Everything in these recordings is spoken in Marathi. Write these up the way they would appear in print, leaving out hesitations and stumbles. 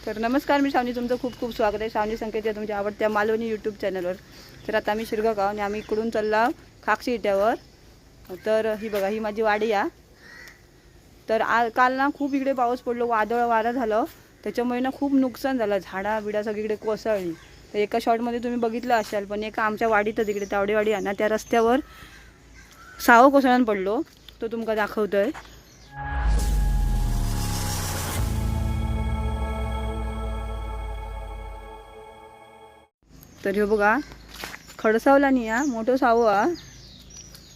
तर नमस्कार, मी श्रावणी, तुमचं खूप खूप स्वागत आहे श्रावणी संकेत या तुमच्या आवडत्या मालवणी यूट्यूब चॅनलवर. तर आता आम्ही शिरगाव गाव आणि आम्ही इकडून चालला खाक्षी इट्यावर. तर ही बघा, ही माझी वाडी आहे. तर काल ना खूप इकडे पाऊस पडलो, वादळ वारा झालं, त्याच्यामुळे ना खूप नुकसान झालं, झाडा बिडा सगळीकडे कोसळली. तर एका शॉटमध्ये तुम्ही बघितलं असाल, पण एका आमच्या वाडीतच इकडे तावडेवाडी आहे ना, त्या रस्त्यावर सावं कोसळून पडलो, तो तुमका दाखवतोय. तर हे बघा, खडसावला नाही हा, मोठं सावं हा,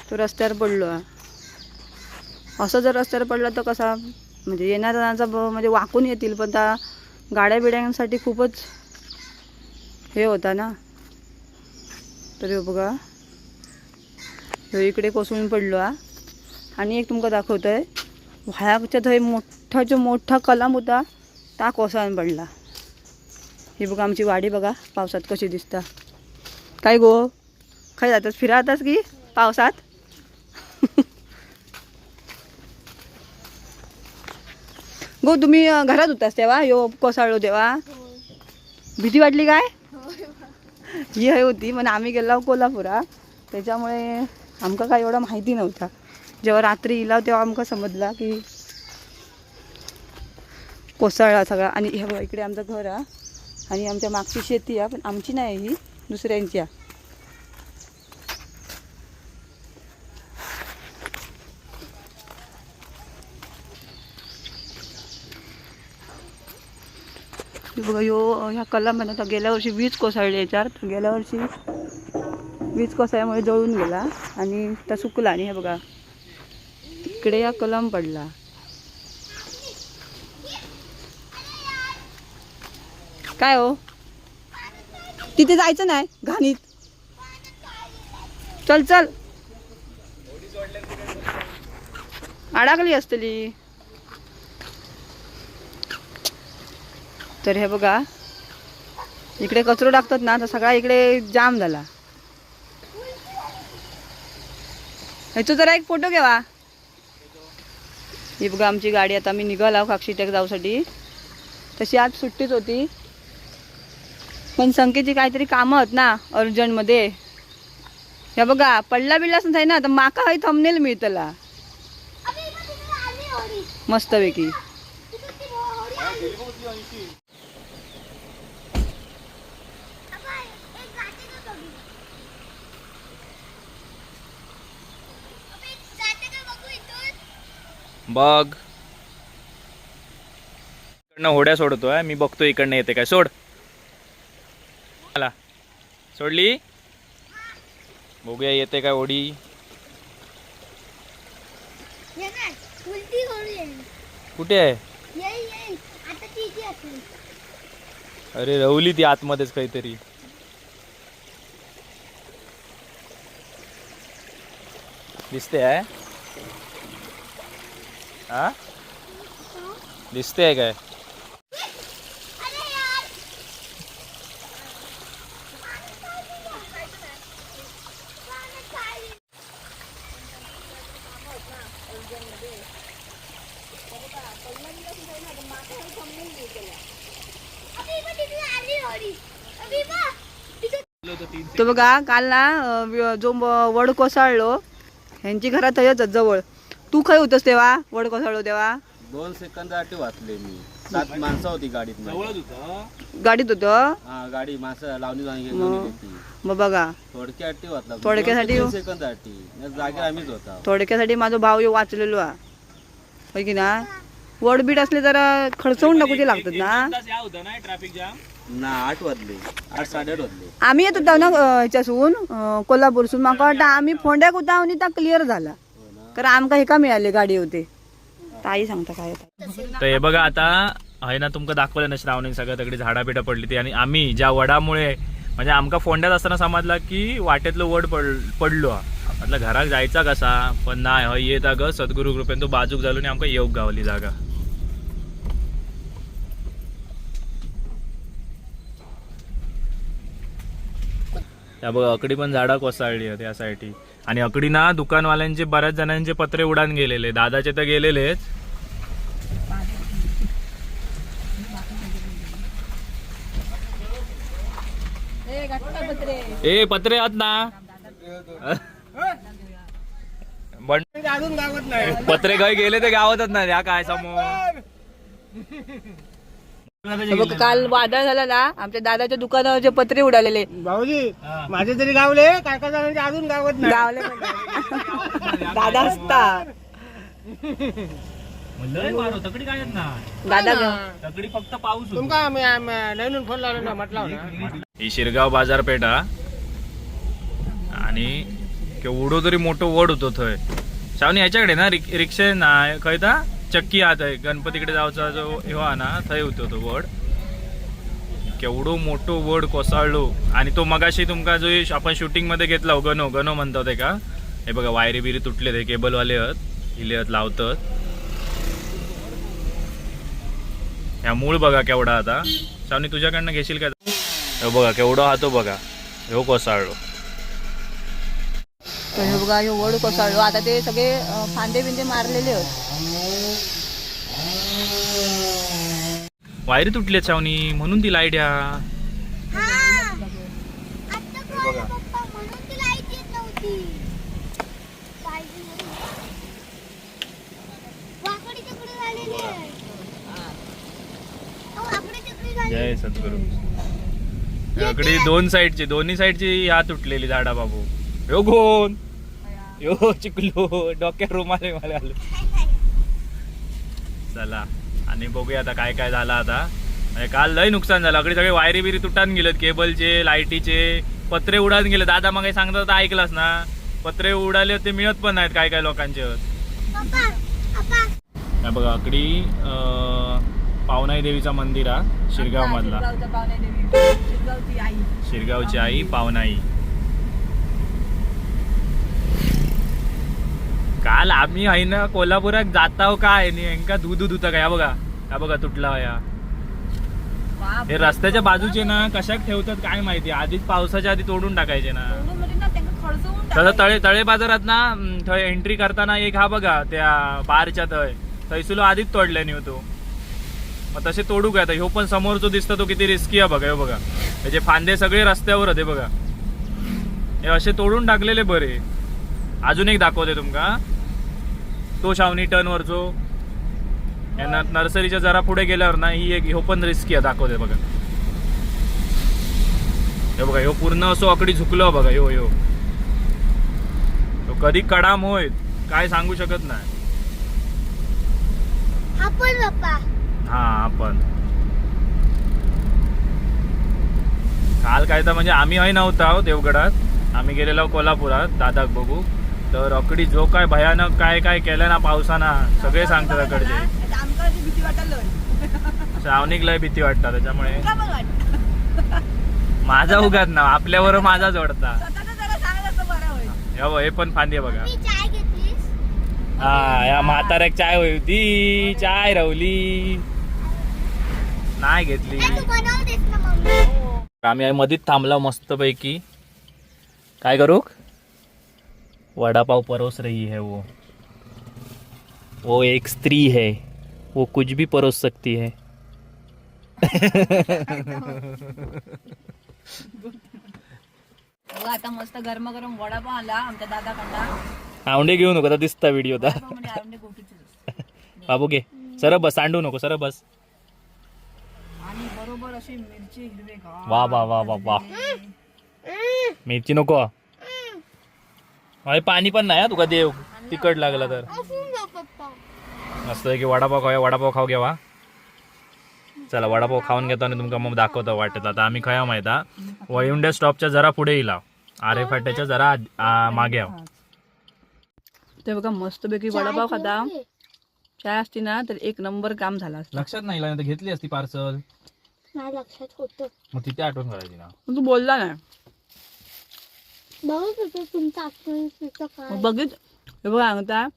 तो रस्त्यावर पडलो हा. असं जर रस्त्यावर पडला तर कसा म्हणजे येणाऱ्यांचा म्हणजे वाकून येतील, पण त्या गाड्या बिड्यांसाठी खूपच हे होता ना. तर हे बघा, हे इकडे कोसळून पडलो हा. आणि एक तुमका दाखवतोय, व्हायाच्या थंय मोठा कलम होता, ता कोसळून पडला. ही बघा आमची वाडी, बघा पावसात कशी दिसता. काय गो, काय जातात फिरातास की पावसात? गो तुम्ही घरात होतास तेव्हा यो कोसळलो तेव्हा? भीती वाटली काय? ही हे होती, पण आम्ही गेलो कोल्हापुरा, त्याच्यामुळे आमका काय एवढं माहिती नव्हता. जेव्हा रात्री इला तेव्हा आमका समजला की कोसळला सगळा. आणि हे बघा, इकडे आमचं घर आहे आणि आमच्या मागची शेती आहे, पण आमची नाही, ही दुसऱ्यांची आहे. बघा यो ह्या कलम तर गेल्या वर्षी वीज कोसळली याच्यावर. तर गेल्या वर्षी वीज कोसळल्यामुळे जळून गेला आणि त्या सुकला. आणि हे बघा, इकडे या कलम पडला. काय हो, तिथे जायचं नाही घाणीत. चल चल, अडकली असतली. तर हे बघा, इकडे कचरो टाकतात ना, तर सगळा इकडे जाम झाला. ह्याचा जरा एक फोटो घ्यावा. ही बघा आमची गाडी. आता मी निघाला खाक्षी टेक जाऊसाठी. तशी आज सुट्टीच होती, पण संकेतची काहीतरी कामं आहेत ना अर्जंटमध्ये. हे बघा, पडला बिडलाच नाही ना, तर माका काही थंबनेल मिळतला मस्तपैकी. बघ, इकडनं होड्या सोडतोय मी, बघतो इकडनं येते काय. सोड मला, सोडली, बघूया येते काय होडी. कुठे आहे? अरे रवली ती आतमध्येच काहीतरी. दिसते आहे हा, दिसते आहे काय? तो बघा, काल ना जो वड कोसळलो ह्यांची घरात हयच जवळ. तू खय होतस तेव्हा वड कोसळलो तेव्हा? 2 सेकंदासाठी वाचले मी. 7 माणसं होती गाडीत. गाडीत होतो. हा, गाडी माणसं लावणी मग बघा, थोडक्यासाठी वाचला. थोडक्यासाठी 2 सेकंदासाठी जागेवर आम्हीच होता. थोडक्यासाठी माझा भाव यो वाचलेलो हा, होय की ना. वड बीड असले जरा खडचवून टाकूचे लागतात ना. ट्रॅफिक जाम ना 8 वाजले, 8 साडेआठ वाजले. आम्ही येत होतो ना ह्याच्यासून कोल्हापूरसून. म्हाका वाटतं आम्ही फोंड्याक होता आणि त्या क्लिअर झाला, कारण आमका हे का मिळाले गाडी होते. ताई सांगता काय. तर हे बघा, आता आहे ना तुमका दाखवलं ना श्रावणी, सगळं तगडी झाडा बिडा पडली ती. आणि आम्ही ज्या वडामुळे म्हणजे आमका फोंड्यात असताना समजला की वाटेतलं वड पडलो. म्हटलं घरात जायचा कसा, पण नाही हय येत ग सद्गुरू कृपेन तो बाजूक झालो आणि आमका योग गावली जागा. त्या बघा अकडी पण झाडा कोसळली आहे त्यासाठी. आणि अकडी ना दुकानवाल्यांचे बऱ्याच जणांचे पत्रे उडान गेलेले, दादाचे तर गेलेलेच. ए पत्रे आत ना पत्रे काही गेले ते गावातच नाही या काय समोर बघ, काल वादळ झाला ना आमच्या दादाच्या दुकानावरचे पत्रे उडालेले. भाऊजी माझे तरी गावले काय काय जणांचे अजून गावत नाही. गावले म्हणजे. दादा असता तकडी काय ना दादा तकडी फक्त पाऊस होतो. तुमका नवीन फोन लावला ना म्हटलं ना ही शिरगाव बाजारपेठा आणि केवढो तरी मोठं वड होतो थंय शावनी ह्याच्याकडे ना रिक्षा ना खयता चक्की आत आहे गणपतीकडे जाऊचा जो हेवा ना थंय होतो तो वड केवढो मोठो वड कोसळलो आणि तो मगाशी तुमका जो आपण शूटिंग मध्ये घेतला गनो गनो म्हणतात ते का हे बघा वायरी बिरी तुटले ते केबलवाले आहेत हिले लावतात ह्या मूळ बघा केवढा आता शावनी तुझ्याकडनं घेशील का हे बघा केवढा हा तो बघा ह्यो कोसळलो तर हे बघा हे वड कोसळलो. आता ते सगळे फांदे बिंदे मारलेले आहेत. वायरी तुटली छावनी म्हणून ती लाईट या जय सद्गुरू इकडे दोन्ही साईडची या तुटलेली झाडा बाबू यो गोन यो चिकलो डोक्यात रुमाले मला आलो चला आणि बघूया आता काय काय झालं आता म्हणजे काल लय नुकसान झालं अकडे सगळे वायरी बिरी तुटान गेलेत केबलचे लाईटीचे पत्रे उडान गेले दादा मग काही सांगता तर ऐकलास ना पत्रे उडाले ते मिळत पण नाहीत काय काय लोकांचे बघा अकडी पावनाई देवीचा मंदिर हा शिरगाव मधला शिरगावची आई पावनाई काल आम्ही आहे ना कोल्हापुरात जाताव काय नेमका दूध होता का या बघा तुटला या हे रस्त्याच्या बाजूचे ना कशाक ठेवतात काय माहिती आधीच पावसाच्या आधी तोडून टाकायचे ना तळे तळे बाजारात ना थंय एंट्री करताना एक हा बघा त्या बारच्या थंयसुलो आधीच तोडले नाही होतो मग तसे तोडू काय ह्यो पण समोर जो दिसतो तो किती रिस्की आहे बघा हे बघा त्याचे फांदे सगळे रस्त्यावर होते बघा हे असे तोडून टाकलेले बरे अजून एक दाखवते तुमका तो शावनी टर्नवरचो यांना नर्सरीच्या जरा पुढे गेल्यावर ना ही एक ह्यो पण रिस्की आहे दाखवते बघा हे बघा ह्यो पूर्ण असो अकडी झुकलो बघा ह्यो कधी कडाम होय काय सांगू शकत नाही हा आपण काल काय तर म्हणजे आम्ही आहे नव्हता देवगडात आम्ही गेलेलो कोल्हापुरात दादाक बघू तर अकडी जो काय भयानक काय काय केलं ना पावसानं सगळे सांगतात अकडचे श्रावणीक लय भीती वाटतात त्याच्यामुळे माझा उगाच ना आपल्यावर माझा जोडता हे पण फांदी बघा हा या म्हाताऱ्याक चाय होती चाय रवली नाही घेतली आम्ही मधीच थांबला मस्त पैकी काय करू वडापाव परोस रही है वो एक स्त्री है वो कुछ भी परोस सकती है आता मस्त गरम वडापाव आला आमच्या दादाकडला आवंडे घेऊ नको आता दिसता व्हिडिओ बाबू घे सरळ बस सांडू नको सरळ बस आणि बरोबर अशी मिरची हिरवे वा वा वा वा वा मिरची नको अरे पाणी पण नाही तुका देव तिखट लागला तर मस्त आहे की वडापाव खाऊ घ्यावा चला वडापाव खाऊन घेतो आणि तुमका मग दाखवतो वाटत आता आम्ही खया माहिता वळिवंड्या स्टॉपच्या जरा पुढे येला आरे फाट्याच्या जरा मागे आहो ते बघा मस्त पैकी वडापाव खाता चाय असती ना तर एक नंबर काम झाला असतं. लक्षात नाही घेतली असती पार्सल लक्षात होतं मग तिथे आठवण करायची ना तू बोलला नाही बघत होतो तुमचं आठवणीचं काय बघित हे बघा सांगता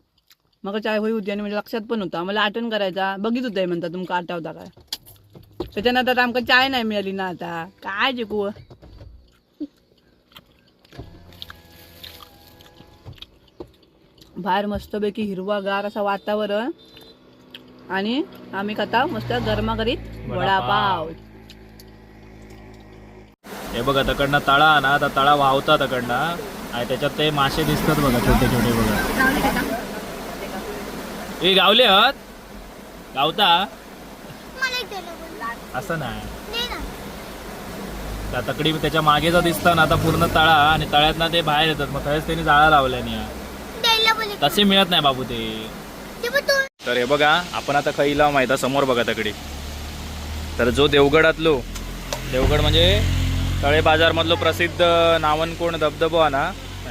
मग चाय होई होती आणि म्हणजे लक्षात पण होता मला आठवण करायचा बघित होता म्हणता तुमका आठवता काय त्याच्यानंतर आमका चाय नाही मिळाली ना आता काय जिकू बाहेर मस्तपैकी हिरवागार असं वातावरण आणि आम्ही खाता मस्त गरमागरीत वडापाव हे बघा तकडनं तळा ना, आता तळा वाहता तकडनं आणि त्याच्यात ते मासे दिसतात बघा छोटे छोटे बघा. ए गावले आहात गावता मला एक द्यायला बोल. असं नाही. दे ना. त्या तकडी त्याच्या मागेचा दिसतं ना, आता पूर्ण तळा आणि तळ्यात ना ते बाहेर येतात, मग खरंच त्यांनी जाळा लावल्याने द्यायला बोल एक. तसे मिळत नाही बाबू ते. ते पण तू. तर हे बघा आपण आता खैला माहिती समोर बघा तकडी. तर जो देवगडातलो देवगड म्हणजे तळे बाजारमधलो प्रसिद्ध नावनकोण धबधबो आहे ना,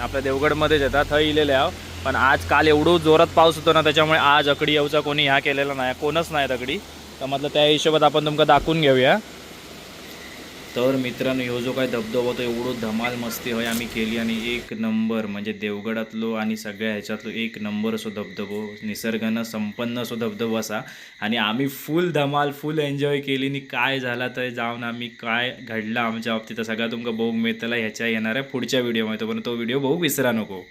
आपल्या देवगडमध्येच येतात, थंय इलेले आहो. पण आज काल एवढं जोरात पाऊस होतो ना, त्याच्यामुळे आज अकडी येऊचा कोणी ह्या केलेला नाही, कोणच नाही अकडी. तर म्हटलं त्या हिशोबात आपण तुमका दाखवून घेऊया. तर मित्रांनो ह्यो जो काय धबधबा तो एवढं धमाल मस्ती होय आम्ही केली आणि एक नंबर म्हणजे देवगडातलो आणि सगळ्या ह्याच्यातलो एक नंबर असो धबधबो, निसर्गानं संपन्न असो धबधबो असा. आणि आम्ही फुल धमाल फुल एन्जॉय केली. आणि काय झाला तर जाऊन आम्ही काय घडलं आमच्या बाबतीत सगळं तुमका बघूक मिळतला ह्याच्या येणाऱ्या पुढच्या व्हिडिओमध्ये. पण तो व्हिडिओ बघू विसरा नको.